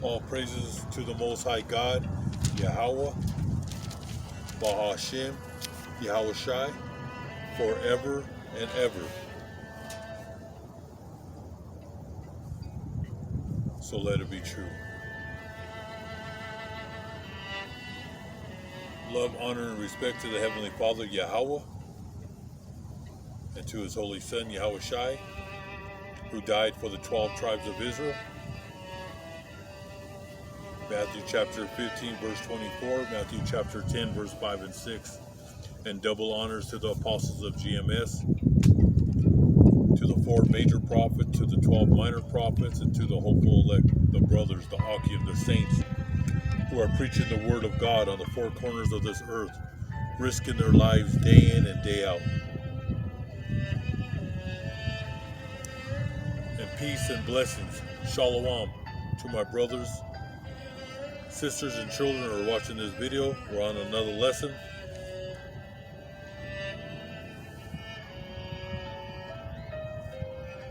All praises to the Most High God, Yahweh, Bahashem, Yahweh Shai, forever and ever. So let it be true. Love, honor, and respect to the Heavenly Father, Yahweh, and to His Holy Son, Yahweh Shai, who died for the 12 tribes of Israel. Matthew chapter 15, verse 24, Matthew chapter 10, verse 5 and 6. And double honors to the apostles of GMS, to the 4 major prophets, to the 12 minor prophets, and to the hopeful elect, the brothers, the Akim, the saints, who are preaching the word of God on the 4 corners of this earth, risking their lives day in and day out. And peace and blessings, shalom, to my brothers, sisters, and children who are watching this video. We're on another lesson.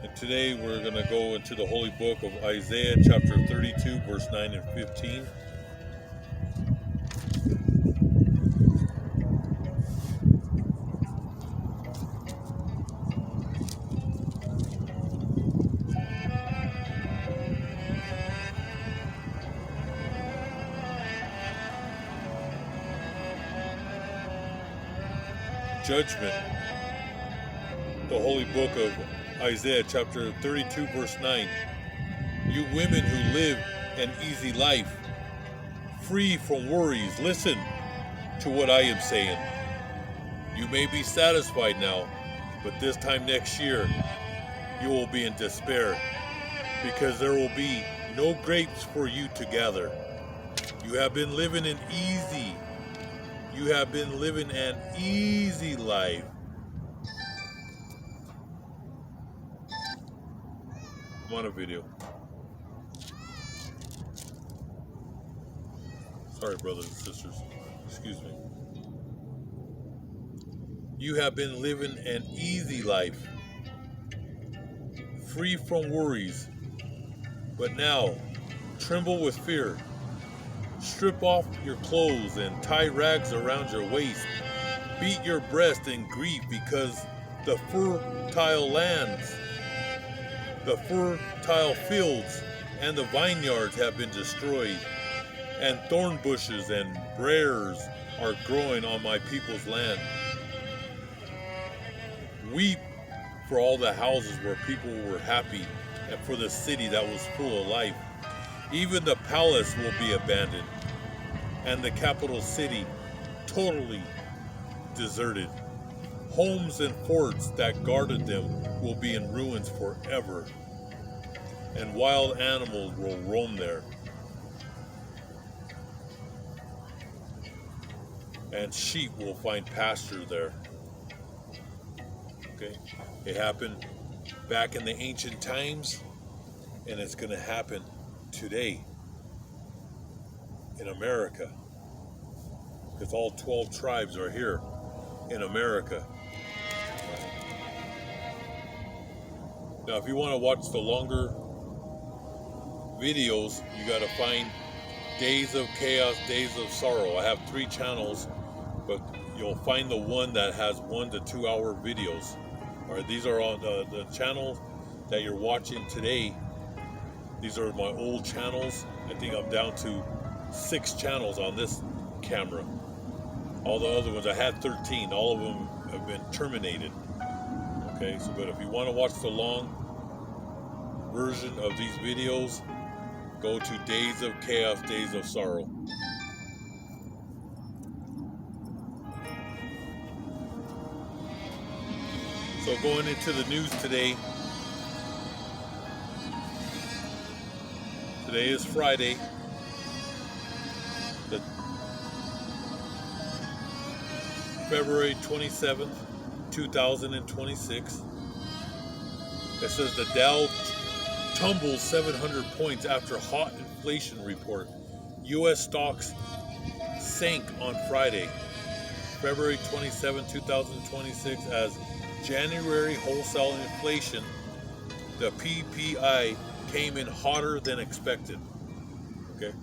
And today we're going to go into the holy book of Isaiah chapter 32, verse 9 and 15. Judgment, the holy book of Isaiah chapter 32, verse 9. You women who live an easy life, free from worries, listen to what I am saying. You may be satisfied now, but this time next year, you will be in despair, because there will be no grapes for you to gather. You have been living an easy life. I'm on a video. Sorry, brothers and sisters. Excuse me. You have been living an easy life, free from worries. But now, tremble with fear. Strip off your clothes and tie rags around your waist. Beat your breast in grief because the fertile lands, the fertile fields, and the vineyards have been destroyed, and thorn bushes and briars are growing on my people's land. Weep for all the houses where people were happy, and for the city that was full of life. Even the palace will be abandoned, and the capital city totally deserted. Homes and forts that guarded them will be in ruins forever, and wild animals will roam there. And sheep will find pasture there. Okay? It happened back in the ancient times, and it's going to happen today in America, because all 12 tribes are here in America. Now, if you want to watch the longer videos, you got to find Days of Chaos, Days of Sorrow. I have 3 channels, but you'll find the one that has 1 to 2 hour videos. All right, these are on the channel that you're watching today. These are my old channels. I think I'm down to 6 channels on this camera. All the other ones, I had 13. All of them have been terminated. Okay, so but if you want to watch the long version of these videos, go to Days of Chaos, Days of Sorrow. So going into the news today. Today is Friday, the February 27th, 2026. It says the Dow tumbles 700 points after hot inflation report. U.S. stocks sank on Friday, February 27, 2026, as January wholesale inflation, the PPI, came in hotter than expected. Okay,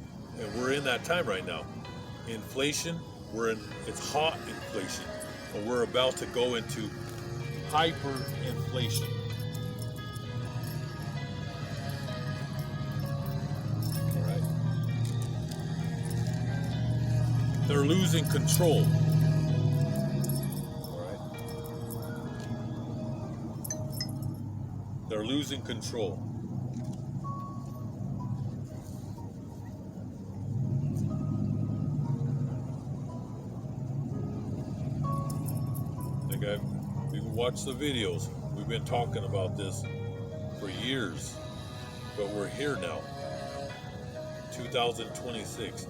and we're in that time right now. Inflation, it's hot inflation, and we're about to go into hyperinflation. All right, they're losing control. All right, they're losing control. You can watch the videos. We've been talking about this for years, but we're here now. 2026.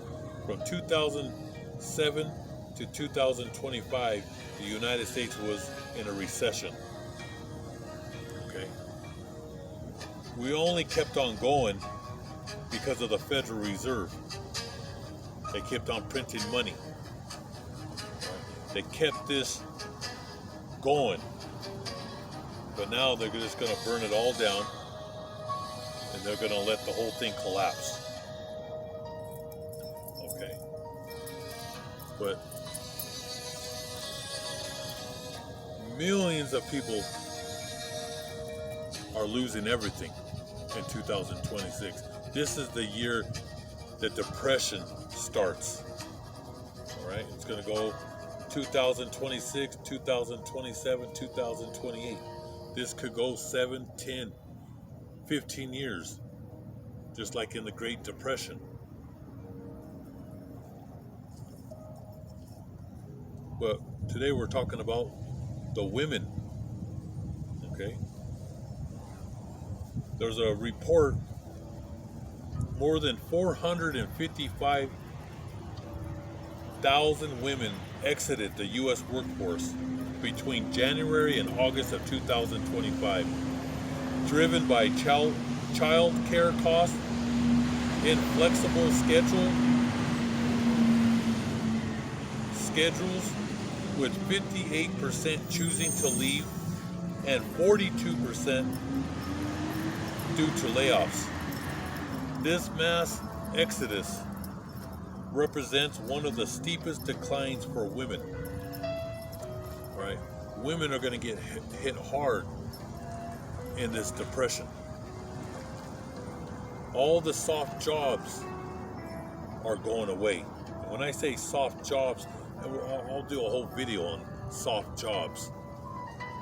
From 2007 to 2025, the United States was in a recession. Okay. We only kept on going because of the Federal Reserve. They kept on printing money. They kept this going, but now they're just going to burn it all down, and they're going to let the whole thing collapse. Okay, but millions of people are losing everything in 2026. This is the year the depression starts. All right, it's going to go 2026, 2027, 2028. This could go 7, 10, 15 years, just like in the Great Depression. But today we're talking about the women. Okay? There's a report, more than 455,000 women exited the U.S. workforce between January and August of 2025, driven by child care costs, inflexible schedules, with 58% choosing to leave and 42% due to layoffs. This mass exodus represents one of the steepest declines for women. Right? Women are going to get hit hard in this depression. All the soft jobs are going away. And when I say soft jobs, I'll do a whole video on soft jobs.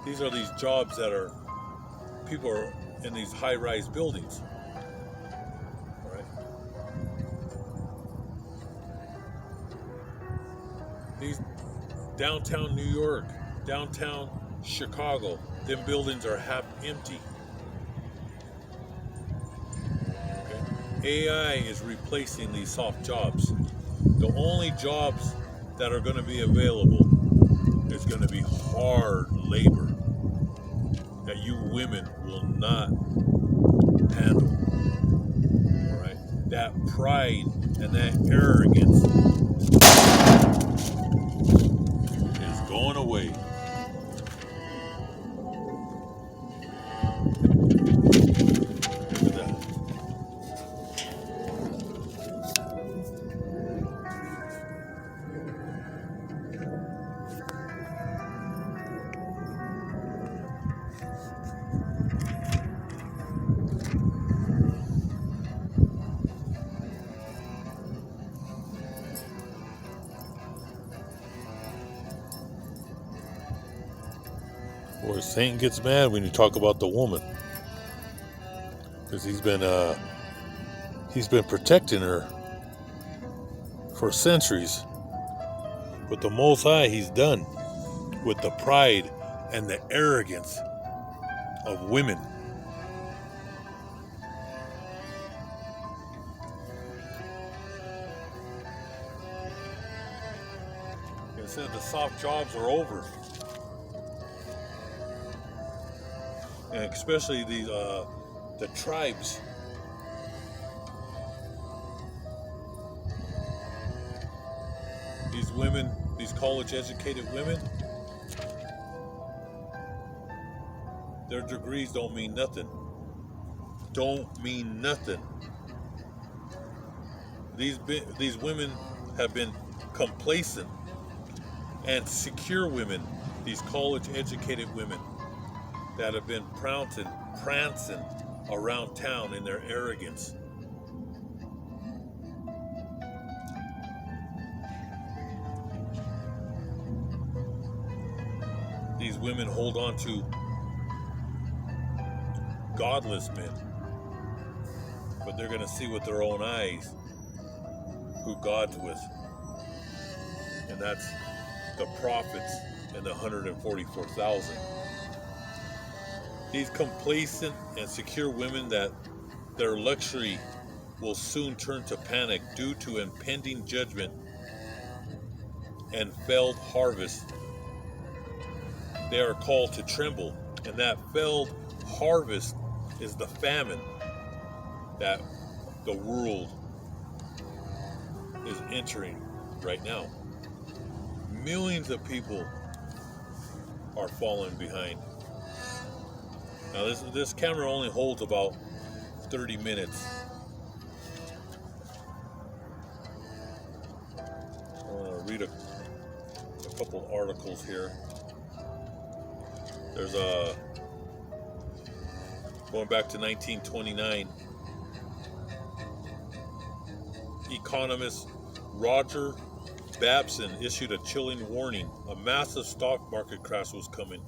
These are these jobs that are people are in these high-rise buildings. These downtown New York, downtown Chicago, them buildings are half empty. Okay? AI is replacing these soft jobs. The only jobs that are going to be available is going to be hard labor that you women will not handle. All right? That pride and that arrogance is going away. Look at that. Or Satan gets mad when you talk about the woman, because he's been protecting her for centuries. But the Most High, he's done with the pride and the arrogance of women. It said the soft jobs are over. And especially the tribes. These women, these college-educated women, their degrees don't mean nothing. Don't mean nothing. These women have been complacent, and secure women, these college-educated women that have been prancing around town in their arrogance. These women hold on to godless men, but they're going to see with their own eyes who God's with. And that's the prophets and the 144,000. These complacent and secure women that their luxury will soon turn to panic due to impending judgment and failed harvest. They are called to tremble, and that failed harvest is the famine that the world is entering right now. Millions of people are falling behind. Now this camera only holds about 30 minutes. I want to read a couple articles here. There's going back to 1929, economist Roger Babson issued a chilling warning. A massive stock market crash was coming.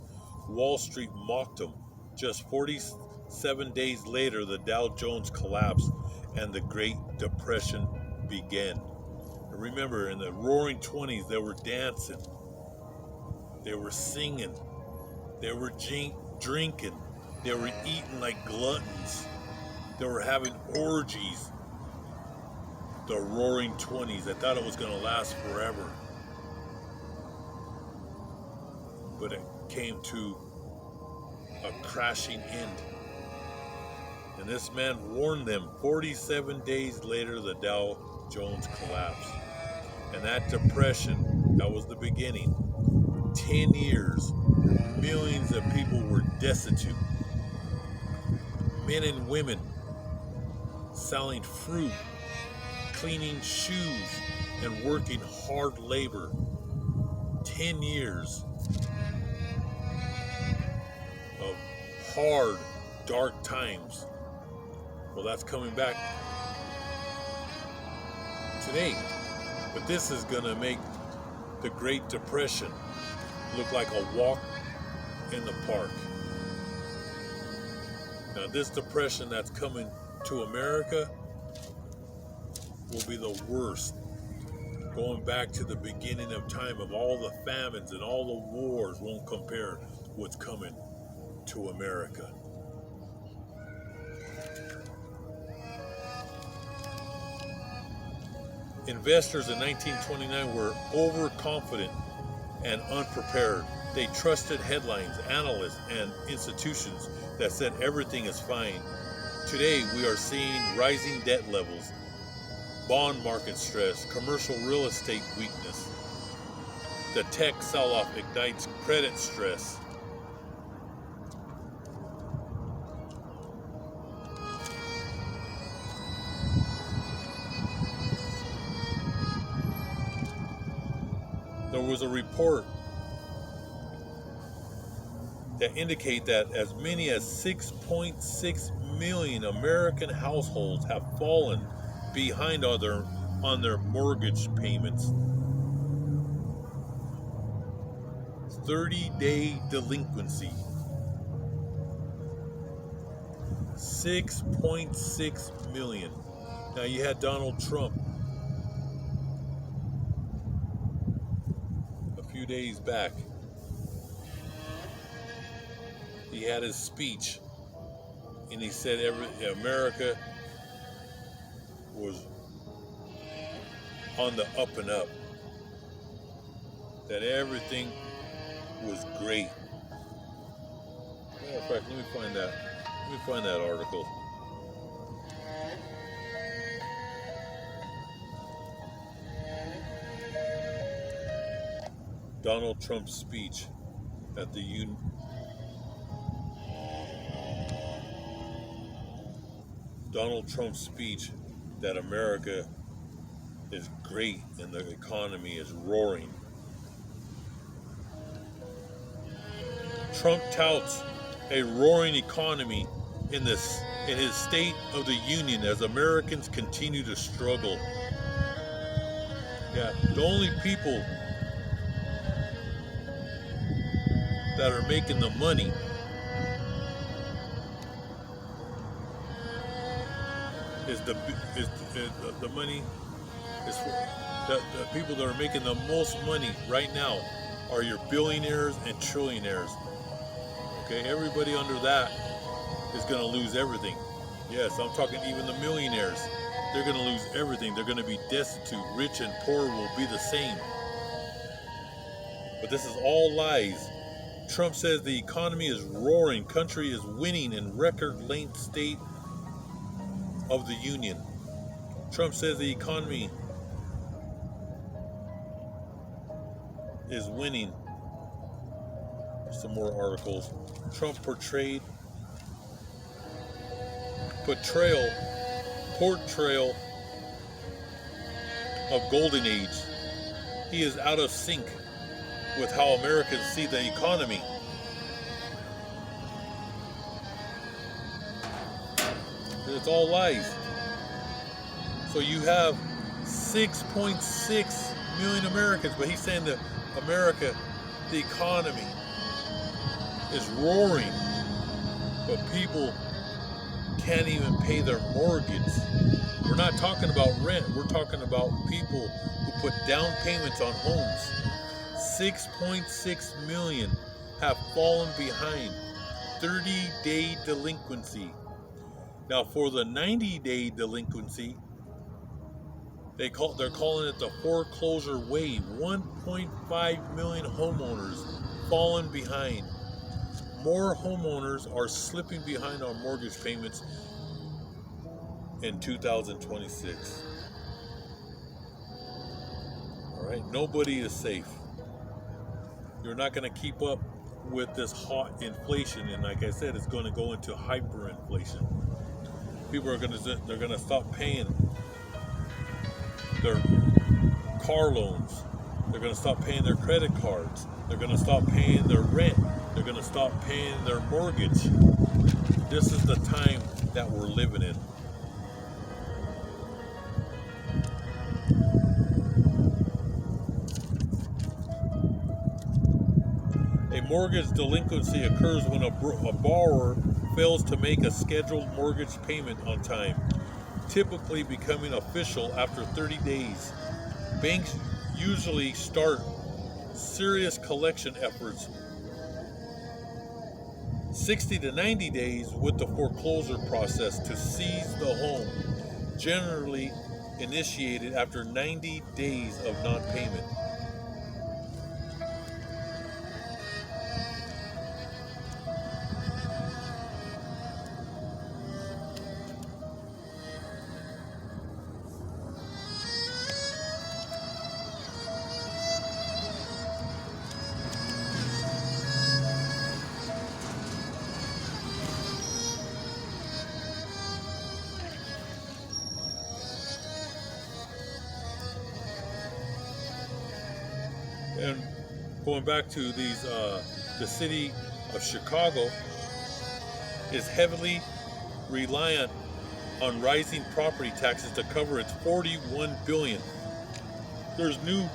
Wall Street mocked him. Just 47 days later, the Dow Jones collapsed and the Great Depression began. And remember, in the roaring 20s, they were dancing, they were singing, they were drinking, they were eating like gluttons, they were having orgies. The roaring 20s. I thought it was going to last forever. But it came to a crashing end. And this man warned them. 47 days later, the Dow Jones collapsed. And that depression, that was the beginning. 10 years, millions of people were destitute. Men and women selling fruit, cleaning shoes, and working hard labor. 10 years of hard, dark times. Well, that's coming back today. But this is going to make the Great Depression look like a walk in the park. Now, this depression that's coming to America will be the worst, going back to the beginning of time of all the famines and all the wars won't compare what's coming to America. Investors in 1929 were overconfident and unprepared. They trusted headlines, analysts, and institutions that said everything is fine. Today, we are seeing rising debt levels, bond market stress, commercial real estate weakness. The tech sell-off ignites credit stress. There was a report that indicate that as many as 6.6 million American households have fallen behind on their mortgage payments. 30-day delinquency. 6.6 million. Now you had Donald Trump a few days back. He had his speech and he said America was on the up and up, that everything was great. Matter of fact, let me find that article. Donald Trump's speech at the Donald Trump's speech that America is great and the economy is roaring. Trump touts a roaring economy in his State of the Union as Americans continue to struggle. Yeah, the only people that are making the money is the money is for the people that are making the most money right now are your billionaires and trillionaires. Okay, everybody under that is going to lose everything. Yes, I'm talking even the millionaires. They're going to lose everything. They're going to be destitute. Rich and poor will be the same. But this is all lies. Trump says the economy is roaring. Country is winning in record-length State of the Union. Trump says the economy is winning. Some more articles. Trump portrayal of golden age. He is out of sync with how Americans see the economy. It's all lies. So you have 6.6 million Americans, but he's saying that America, the economy, is roaring, but people can't even pay their mortgage. We're not talking about rent. We're talking about people who put down payments on homes. 6.6 million have fallen behind 30-day delinquency. Now, for the 90-day delinquency, they're calling it the foreclosure wave. 1.5 million homeowners fallen behind. More homeowners are slipping behind on mortgage payments in 2026. All right, nobody is safe. You're not going to keep up with this hot inflation, and like I said, it's going to go into hyperinflation. People are they're going to stop paying their car loans. They're going to stop paying their credit cards. They're going to stop paying their rent. They're going to stop paying their mortgage. This is the time that we're living in. A mortgage delinquency occurs when a borrower fails to make a scheduled mortgage payment on time, typically becoming official after 30 days. Banks usually start serious collection efforts 60 to 90 days with the foreclosure process to seize the home, generally initiated after 90 days of non-payment. And going back to these, the city of Chicago is heavily reliant on rising property taxes to cover its $41 billion. There's new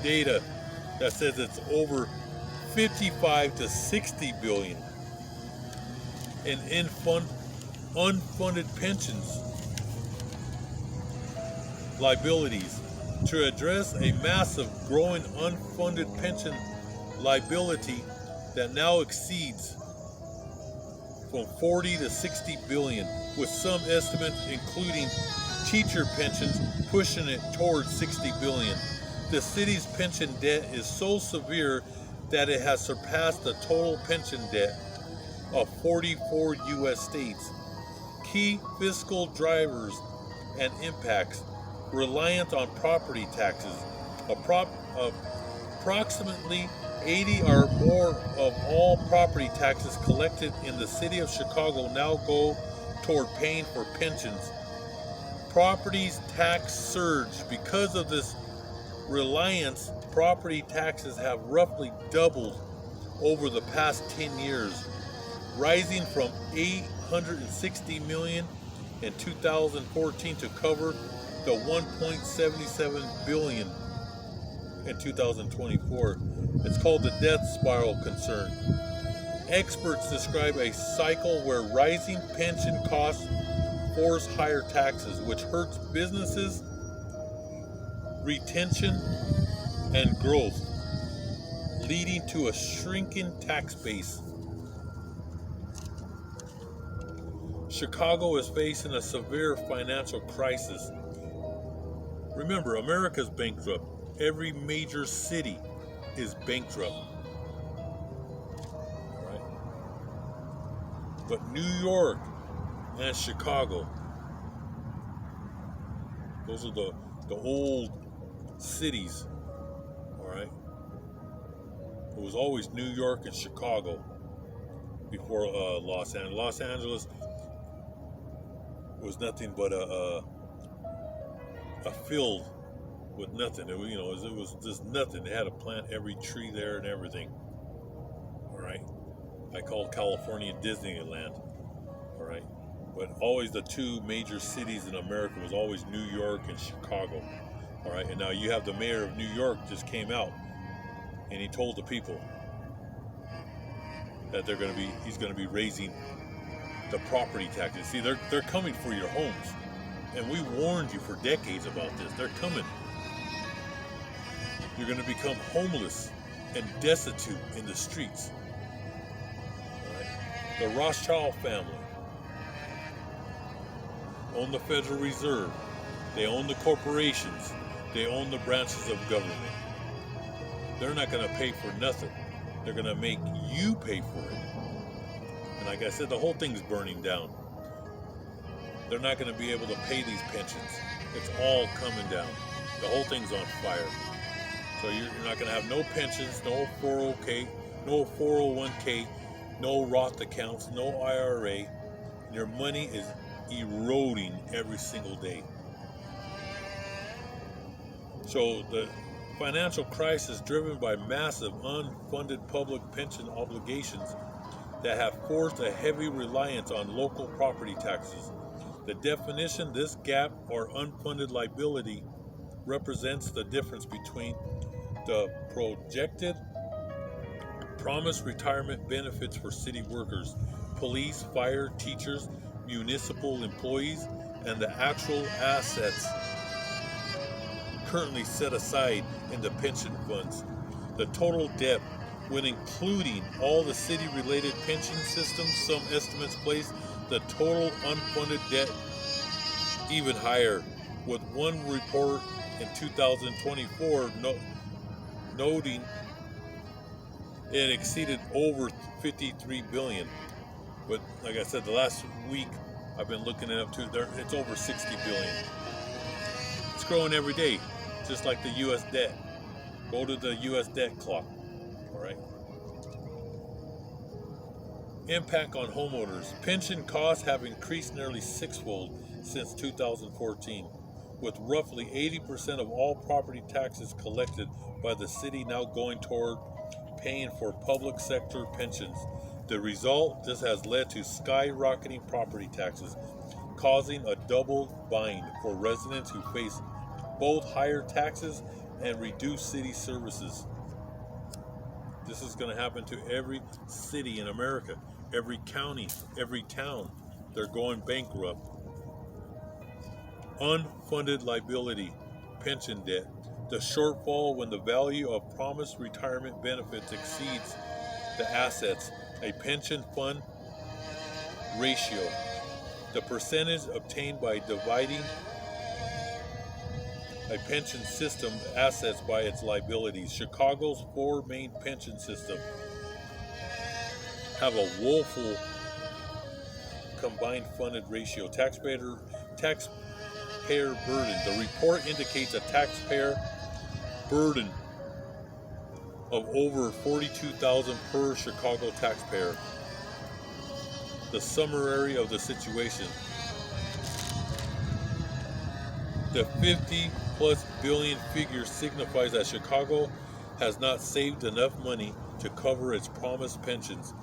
data that says it's over 55 to 60 billion in unfunded pensions liabilities. To address a massive growing unfunded pension liability that now exceeds from 40 to 60 billion, with some estimates including teacher pensions pushing it towards 60 billion. The city's pension debt is so severe that it has surpassed the total pension debt of 44 U.S. states. Key fiscal drivers and impacts: reliant on property taxes. Approximately 80 or more of all property taxes collected in the city of Chicago now go toward paying for pensions. property's tax surge. Because of this reliance, property taxes have roughly doubled over the past 10 years, rising from 860 million in 2014 to cover the 1.77 billion in 2024. It's called the death spiral concern. Experts describe a cycle where rising pension costs force higher taxes, which hurts businesses, retention, and growth, leading to a shrinking tax base. Chicago is facing a severe financial crisis. Remember, America's bankrupt. Every major city is bankrupt. All right? But New York and Chicago, those are the old cities. All right? It was always New York and Chicago before Los Angeles. Los Angeles was nothing but a field with nothing. It was just nothing. They had to plant every tree there and everything. All right. I call California Disneyland. All right. But always the two major cities in America was always New York and Chicago. All right. And now you have the mayor of New York just came out and he told the people that he's going to be raising the property taxes. See, they're coming for your homes. And we warned you for decades about this. They're coming. You're going to become homeless and destitute in the streets. All right? The Rothschild family own the Federal Reserve. They own the corporations. They own the branches of government. They're not going to pay for nothing. They're going to make you pay for it. And like I said, the whole thing's burning down. They're not going to be able to pay these pensions. It's all coming down. The whole thing's on fire. So you're not going to have no pensions, no 401k, no 401k, no Roth accounts, no IRA. Your money is eroding every single day. So the financial crisis driven by massive unfunded public pension obligations that have forced a heavy reliance on local property taxes. The definition, this gap or unfunded liability represents the difference between the projected promised retirement benefits for city workers, police, fire, teachers, municipal employees, and the actual assets currently set aside in the pension funds. The total debt, when including all the city-related pension systems, some estimates place the total unfunded debt even higher, with one report in 2024 noting it exceeded over 53 billion. But like I said, the last week I've been looking it up too. It's over 60 billion. It's growing every day, just like the U.S. debt. Go to the U.S. debt clock. All right. Impact on homeowners. Pension costs have increased nearly sixfold since 2014, with roughly 80% of all property taxes collected by the city now going toward paying for public sector pensions. The result, this has led to skyrocketing property taxes, causing a double bind for residents who face both higher taxes and reduced city services. This is going to happen to every city in America, every county, every town. They're going bankrupt. Unfunded liability, pension debt. The shortfall when the value of promised retirement benefits exceeds the assets. A pension fund ratio. The percentage obtained by dividing a pension system assets by its liabilities. Chicago's four main pension systems have a woeful combined funded ratio. Taxpayer burden. The report indicates a taxpayer burden of over $42,000 per Chicago taxpayer. The summary of the situation. The 50 plus billion figure signifies that Chicago has not saved enough money to cover its promised pensions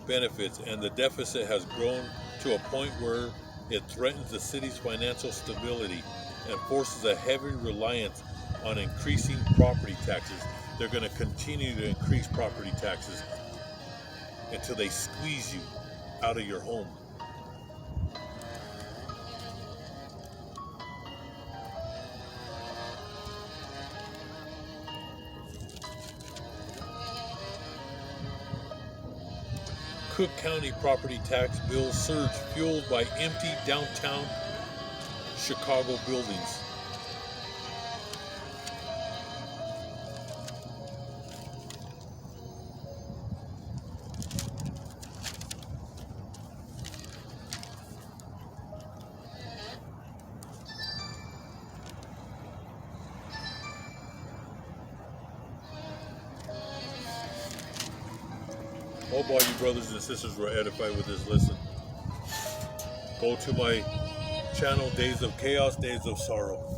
benefits, and the deficit has grown to a point where it threatens the city's financial stability and forces a heavy reliance on increasing property taxes. They're going to continue to increase property taxes until they squeeze you out of your home. Cook County property tax bill surge fueled by empty downtown Chicago buildings. Hope all you brothers and sisters were edified with this lesson. Go to my channel, Days of Chaos, Days of Sorrow.